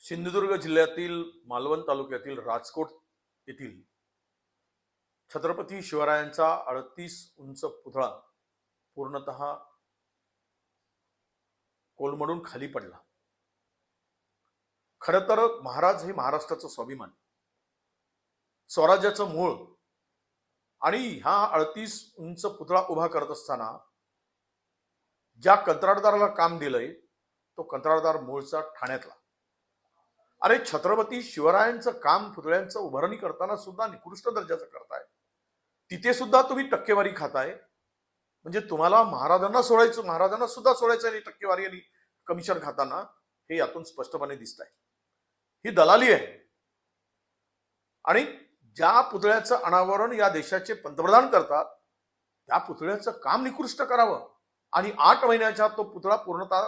सिंधुदुर्ग जिल्ह्यातील मालवण तालुक्यातील राजकोट येथील छत्रपती शिवरायांचा 38 उंच पुतळा पूर्णतः कोलमडून खाली पडला। खरं तर महाराज हे महाराष्ट्राचं स्वाभिमान, स्वराज्याचं मूळ, आणि हा 38 उंच पुतळा उभा करत असताना ज्या कंत्राटदाराला काम दिलंय तो कंत्राटदार मूळचा ठाण्यातला। अरे छत्रपती शिवरायांचं काम पुतळ्यांचं उभारणी करताना सुद्धा निकृष्ट दर्जाचं करताय, तिथे सुद्धा तुम्ही टक्केवारी खाताय। म्हणजे तुम्हाला महाराजांना सुद्धा सोडायचं आणि टक्केवारी आणि कमिशन खाताना हे यातून स्पष्टपणे दिसत आहे। ही दलाली आहे। आणि ज्या पुतळ्याचं अनावरण या देशाचे पंतप्रधान करतात त्या पुतळ्याचं काम निकृष्ट करावं आणि 8 महिन्याच्या तो पुतळा पूर्णतः